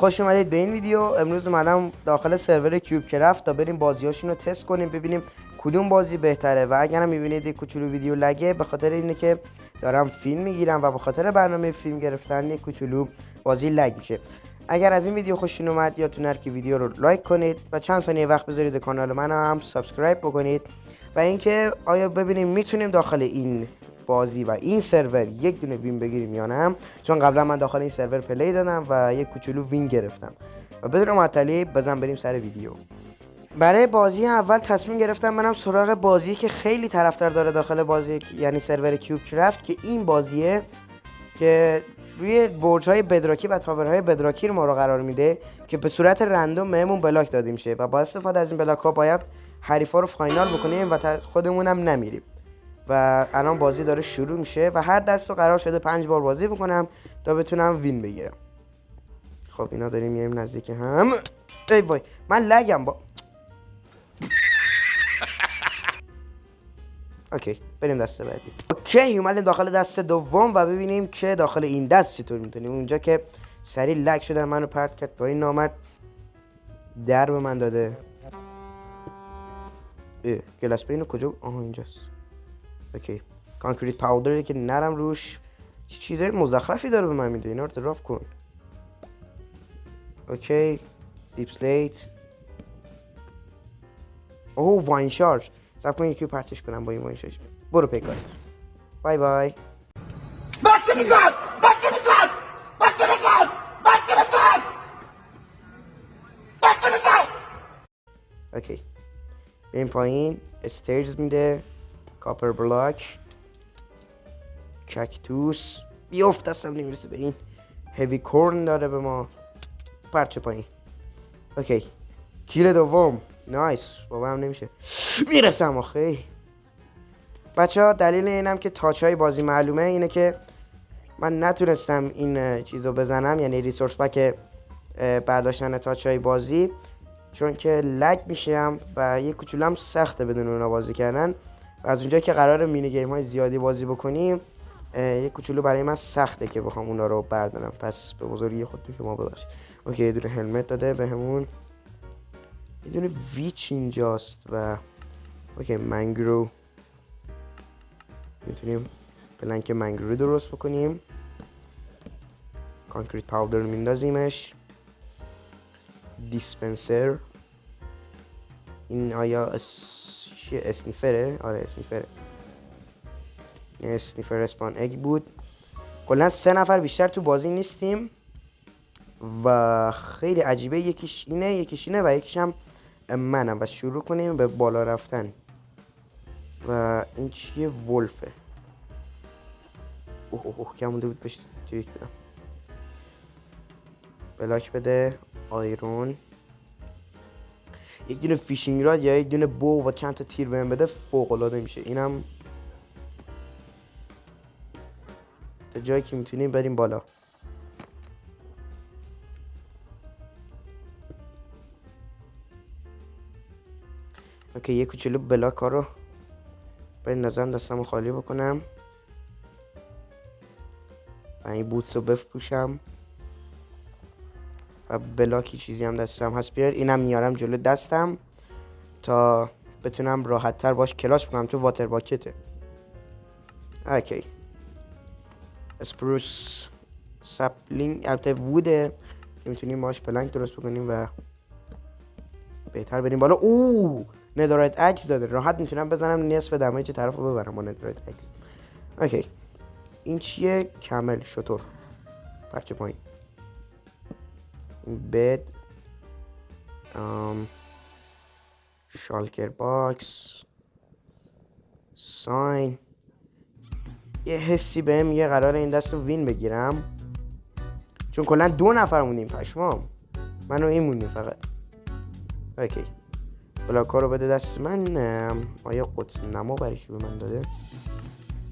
خوش اومدید به این ویدیو. امروز اومدم داخل سرور کیوب کرافت تا بریم بازیاشون رو تست کنیم، ببینیم کدوم بازی بهتره. و اگرم میبینید یک کوچولو ویدیو لگه، به خاطر اینه که دارم فیلم میگیرم و به خاطر برنامه فیلم گرفتن یک کوچولو بازی لگ میشه. اگر از این ویدیو خوشتون اومد یادتون نره که ویدیو رو لایک کنید و چند ثانیه وقت بذارید کانال من هم سابسکرایب بکنید و اینکه آیا ببینیم میتونیم داخل این بازی و این سرور یک دونه وین بگیریم یا نه، چون قبلا من داخل این سرور پلی دادم و یک کوچولو وین گرفتم. و بدون معطلی بزن بریم سر ویدیو. برای بازی اول تصمیم گرفتم منم سراغ بازی که خیلی طرفدار داره داخل بازی، یعنی سرور کیوب کرافت، که این بازیه که روی برج‌های بدراکی و تاورهای بدراکی ما رو قرار میده که به صورت رندوم بهمون بلاک داده میشه و با استفاده از این بلاک ها باید حریفا رو فاینال بکنیم و خودمون هم نمیریم. و الان بازی داره شروع میشه و هر دست رو قرار شده 5 بار بازی بکنم تا بتونم وین بگیرم. خب اینا داریم میایم نزدیک هم. ای وای من لگم با اوکی بریم دست بعدی. اوکی اومدیم داخل دست دوم و ببینیم که داخل این دست چطور میتونیم. اونجا که سریع لگ شده منو پرت کرد با این نامرد، در به من داده. گلاس اینو کجا؟ آها اینجاست. اوکی کانکریت پاودری که نرم روش چیزای مزخرفی داره به من میده، اینا رو دراپ کن. اوکی دیپ سلیت. اوه واین شارژ. صبر کن یکی پرتش کنم با این واین شارژ. برو پیکارت. بای بای. بچه میزد بچه میزد بچه میزد بچه میزد بچه میزد. اوکی این پایین استیرز میده، کاپر بلاک، کاکتوس. بیفت دستم نمیرسه به این. هیوی کورن داره به ما. پرچه پایین. اوکی کیل دوم. نایس. باورم نمیشه میرسم آخه. بچه ها دلیل اینم که تاچ های بازی معلومه اینه که من نتونستم این چیزو بزنم، یعنی ریسورس پک برداشتن تاچ های بازی، چون که لگ میشم و یه کوچولو هم سخته بدون اونا بازی کردن. و از اونجایی که قراره مینی گیم های زیادی بازی بکنیم یه کوچولو برای من سخته که بخوام اونا رو بردارم، پس به بزرگی خودتون شما ببخشید. اوکی یه دونه هلمت داده بهمون، یه دونه ویچ اینجاست و اوکی منگرو. میتونیم پلنک منگرو درست بکنیم. کانکریت پاودر میندازیمش. دیسپنسر. این آیا اسنیفره؟ آره اسنیفره. این اسنیفر اسپان اگ بود. کلا 3 نفر بیشتر تو بازی نیستیم و خیلی عجیبه. یکیش اینه و یکیش هم منم. و شروع کنیم به بالا رفتن. و این چیه؟ ولفه. اوه که مونده بود بهش تریک بدم. بلاک بده. آیرون. یک دونه فیشینگ راد یا یک دونه بو و چند تا تیر بهم بده فوق العاده میشه. اینم تا جایی که میتونیم بریم بالا. اوکی یه کوچولو بلاک ها رو بندازم دستمو خالی بکنم و این بوتس رو بپوشم و بلاکی چیزی هم دستم هست بیار. اینم میارم جلو دستم تا بتونم راحت تر باش کلاس بکنم، تو واتر باکته. اوکی اسپروس سپلینگ البته ووده که میتونیم باش پلنک درست بکنیم و بهتر بریم بالا. اوه ندارایت اکس داده، راحت میتونم بزنم نصف دمیج طرف رو ببرم با ندارایت اکس. اوکی این چیه؟ کمل شطور. پرچه پایین. بد شالکر باکس ساین. یه حسی بهم یه قرار این دست رو وین بگیرم، چون کلا 2 نفر موندیم. پشمام من و این موندیم فقط. اوکی بلاک ها رو بده دست من. آیا قطب نما برایش به من داده؟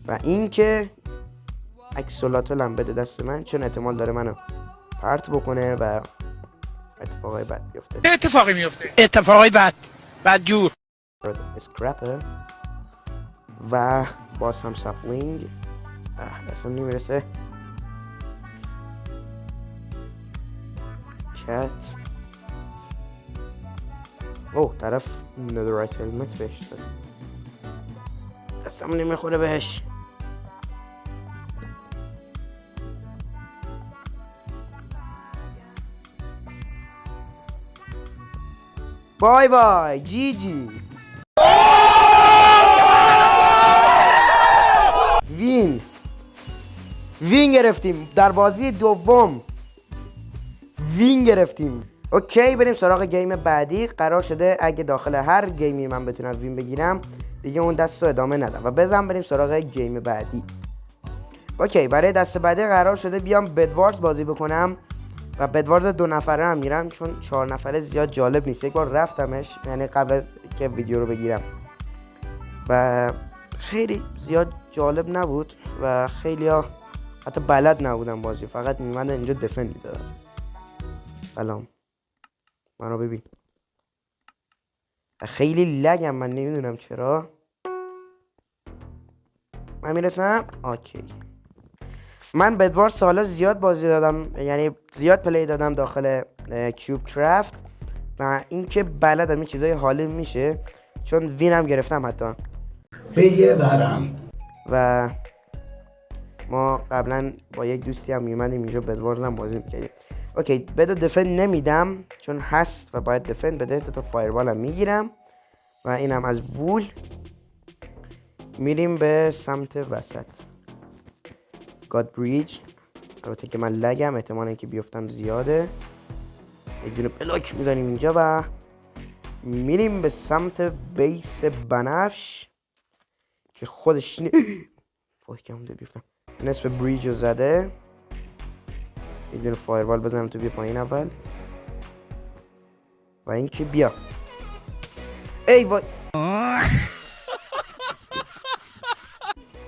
و این که اکسولاتل هم بده دست من، چون احتمال داره منو پرت بکنه و اتفاقای بد بیفته. اتفاقای بد جور. اسکرپر و باز هم سپلینگ. دستم نمیرسه. کت. اوه طرف ندورایت هلمت بهش داد. دستم نمیخوره بهش. بای بای جی جی. وین گرفتیم در بازی دوم. وین گرفتیم. اوکی بریم سراغ گیم بعدی. قرار شده اگه داخل هر گیمی من بتونم وین بگیرم دیگه اون دست رو ادامه ندم و بزن بریم سراغ گیم بعدی. اوکی برای دست بعدی قرار شده بیام بدوارز بازی بکنم و بدوارز 2 نفره هم میرم چون 4 نفره زیاد جالب نیست. یک بار رفتمش یعنی قبل از که ویدیو رو بگیرم و خیلی زیاد جالب نبود و خیلی ها حتی بلد نبودم بازی، فقط میمدن اینجا دفن میدادم. سلام منو ببین. خیلی لگم من نمیدونم چرا. من میرسم. اوکی من بدوارز سالا زیاد بازی دادم، یعنی زیاد پلی دادم داخل کیوب کرافت و اینکه بلدم این چیزای حالی میشه چون وینم گرفتم حتی به یه ورم. و ما قبلا با یک دوستی هم میومدیم اینجا بدوارز هم بازی میکردیم. اوکی بده دفن نمیدم چون هست و باید دفن بده. 2 تا فایربال هم میگیرم و اینم از وول. میریم به سمت وسط گاد بریج. البته که من لگم احتمال اینکه بیفتم زیاده. یک دونه بلاک میزنیم اینجا و میریم به سمت بیس بنفش که خودش وای که همونده بیفتم. نصف بریج رو زده. یک دونه فایروال بزنم تو بیا پایین اول و اینکه بیا. ای وای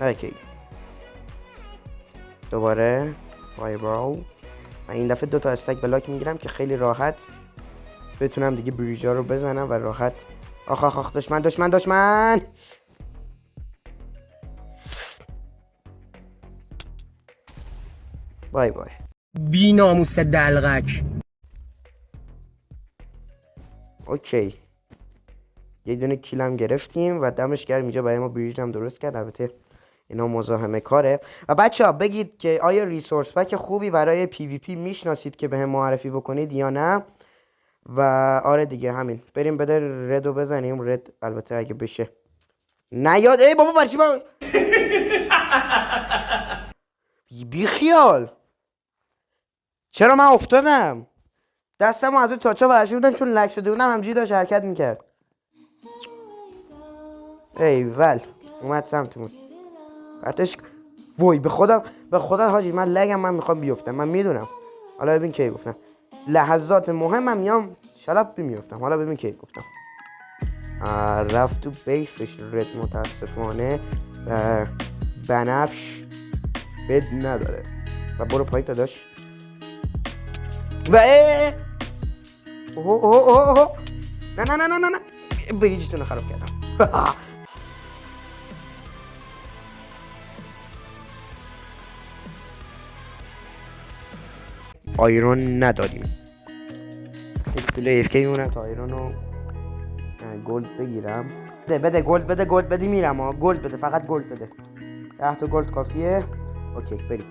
اوکی دوباره فایروال و این دفعه 2 تا استک بلاک میگیرم که خیلی راحت بتونم دیگه بریجا رو بزنم و راحت. آخ آخ آخ دشمن. بای بای بی ناموس دلغک. اوکی یه دونه کیلم گرفتیم و دمش گرم اینجا برای ما بریج هم درست کرد. البته اینا مزاحم کاره. و بچه ها بگید که آیا ریسورس پک خوبی برای پی وی پی میشناسید که بهم معرفی بکنید یا نه. و آره دیگه همین بریم بده ردو بزنیم. رد البته اگه بشه نیاد. ای بابا برچی من بی خیال چرا من افتادم؟ دستمو از اون تاچا برشی بودم چون لک شده بودم همجوری داشت حرکت میکرد. ای ول اومد سمتمون برتش. وای به خدا حاجی من لگم من میخوام بیفتم. من میدونم حالا ببین کی گفتم لحظات مهمم میام شلپ میفتم. حالا ببین کی گفتم رفت تو بیسش رد. متاسفانه بنفش بد نداره و برو پایین داداش. و اوه نه بریجتون رو خراب کردم. آیرون نداریم. یک پله ایفکی میمونه تا آیرون رو گلد بگیرم. بده گلد بدی میرم ها. گلد بده فقط گلد بده. 10 تا گلد کافیه. اوکی بریم.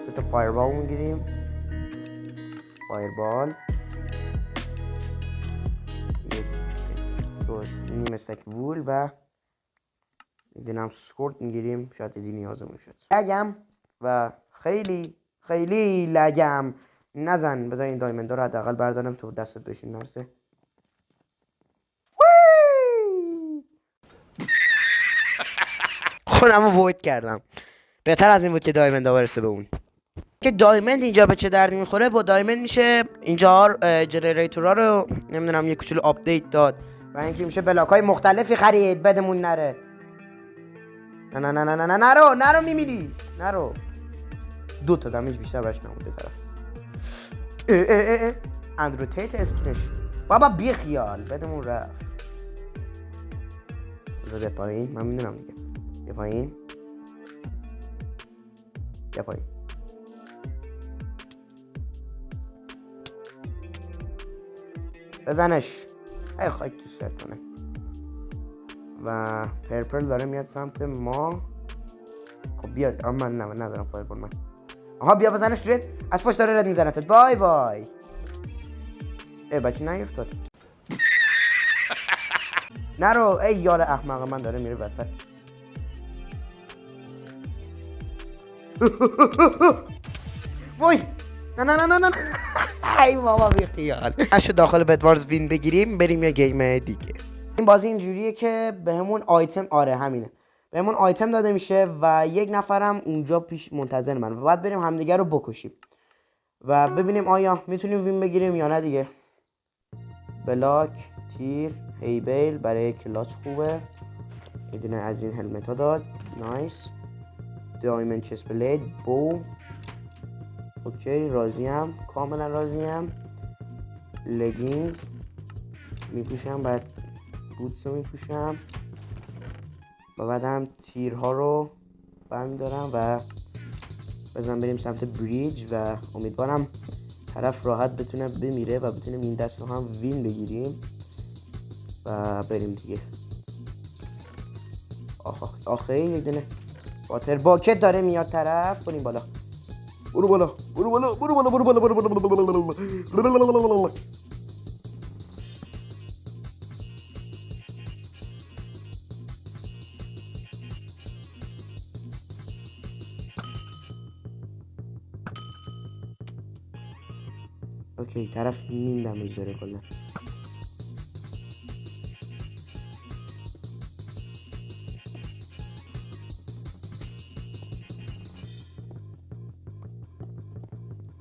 2 تا فایربال میگیریم. فایربال نیم استک وول و میدونم سکورت میگیریم. شاید دیدی نیازمون شد. لگم و خیلی لگم. نزن بذار این دایمندا رو حداقل بردارم تو دستت بشین نرسه. خودمو ووید کردم. بهتر از این بود که دایمندا برسه به اون. که دایمند اینجا به چه دردی میخوره؟ با دایمند میشه اینجا جنریتورها رو نمیدونم یه کوچولو آپدیت داد و اینکه میشه بلاک‌های مختلفی خرید بدمون نره. نه نرو میمیری. نرو 2 تا دمیج بیشتر برش نمونده طرف. اندرو تیت اسکنش بابا بی خیال بدمون رفت. بذار پایین من میدونم دیگه. یه پایین بزنش. ای خاک تو سر کنه. و پرپل داره میاد سمت ما. خب بیاد. من ندارم فایربال من. آها بیا بزنش رد. از پشت داره رد میزنتت. بای بای. ای بچه نیفتاد. نرو. ای یار احمق من داره میره وسط. وای نه نه نه نه نه. ای بابا بی خیال. اش داخل بدوارز وین بگیریم بریم یه گیم دیگه. این بازی اینجوریه که بهمون آیتم همینه. بهمون آیتم داده میشه و یک نفرم اونجا پیش منتظر من و بعد بریم همدیگه رو بکشیم و ببینیم آیا میتونیم وین بگیریم یا نه دیگه. بلاک، تیر، هیبیل برای کلاچ خوبه. یه دونه از این هلمت ها داد. نایس. دایمند چست بلید، بو. اوکی راضیم، کاملا راضیم. لگینز میپوشم، بعد بوتس رو میپوشم و بعد هم تیرها رو برمیدارم و بزن بریم سمت بریج و امیدوارم طرف راحت بتونه بمیره و بتونیم این دست رو هم وین بگیریم و بریم دیگه. آخه یک دونه واتر باکت داره میاد طرف. بریم بالا. برو بالا برو بالا برو بالا برو بالا برو بالا. اوکی طرف نیم دمیج داره کلا.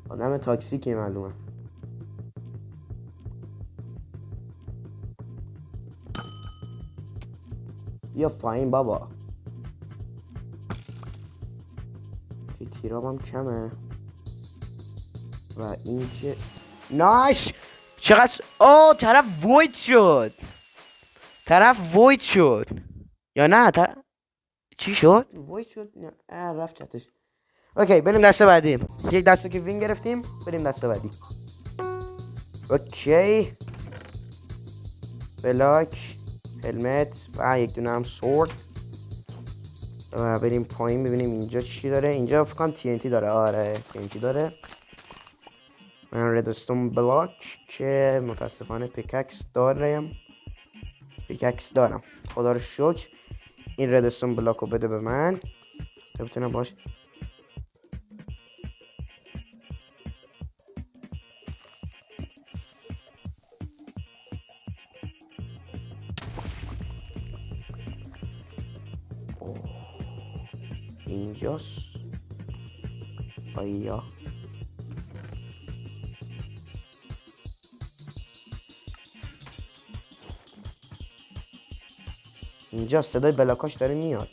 آدم تاکسیکی معلومه. یا پایین بابا. که تیرام هم کمه و این که نایس. چقدر طرف وید شد. طرف وید شد یا نه چی شد؟ وید شد رفت چتش. اوکی بریم دست بعدی. یک دست که وین گرفتیم بریم دست بعدی. اوکی بلاک، هلمت و یک دونه هم سورد و بریم پایین ببینیم اینجا چی داره. اینجا فکر کنم TNT داره. آره TNT داره. من ردستون بلاک که متاسفانه پیککس دارم. پیککس دارم خدا رو شکر. این ردستون بلاک رو بده به من تا بتونم باش اینجاست. آیا اینجا صدای بلاکاش داره میاد.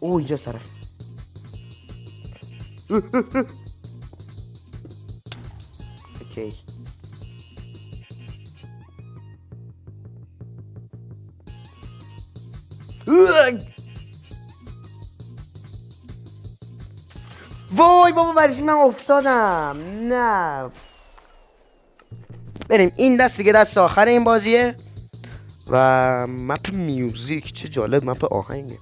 اینجا طرف. اوکی وای بابا برش من افتادم. نه بریم این دست دیگه دست آخر این بازیه و مپ میوزیک. چه جالب مپ آهنگه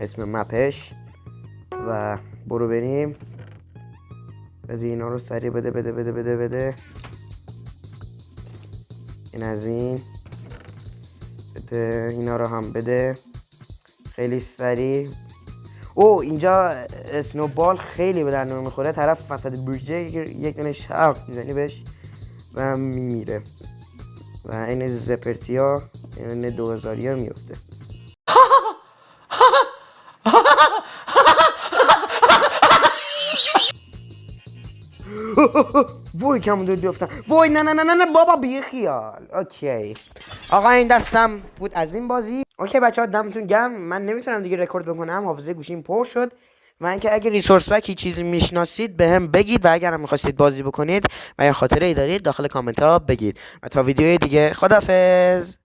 اسم مپش. و برو بریم بده اینا رو سریع بده بده بده بده بده. این از این بده. اینا رو هم بده خیلی سریع. اینجا اسنوبال خیلی به درد میخوره. طرف وسط بریجه یک دونه شرق میزنی بهش و میمیره و این زپرتیا این 2000 میفته. وای کم دور بیفتم. وای نه نه نه نه بابا بی خیال. اوکی آقا این دستم بود از این بازی. اوکی بچه ها دمتون گرم. من نمیتونم دیگه رکورد بکنم. حافظه گوشیم پر شد. و اینکه اگه ریسورس بک چیزی میشناسید به هم بگید و اگر هم میخواستید بازی بکنید و یا خاطره ای دارید داخل کامنت ها بگید. و تا ویدیوی دیگه خدافظ.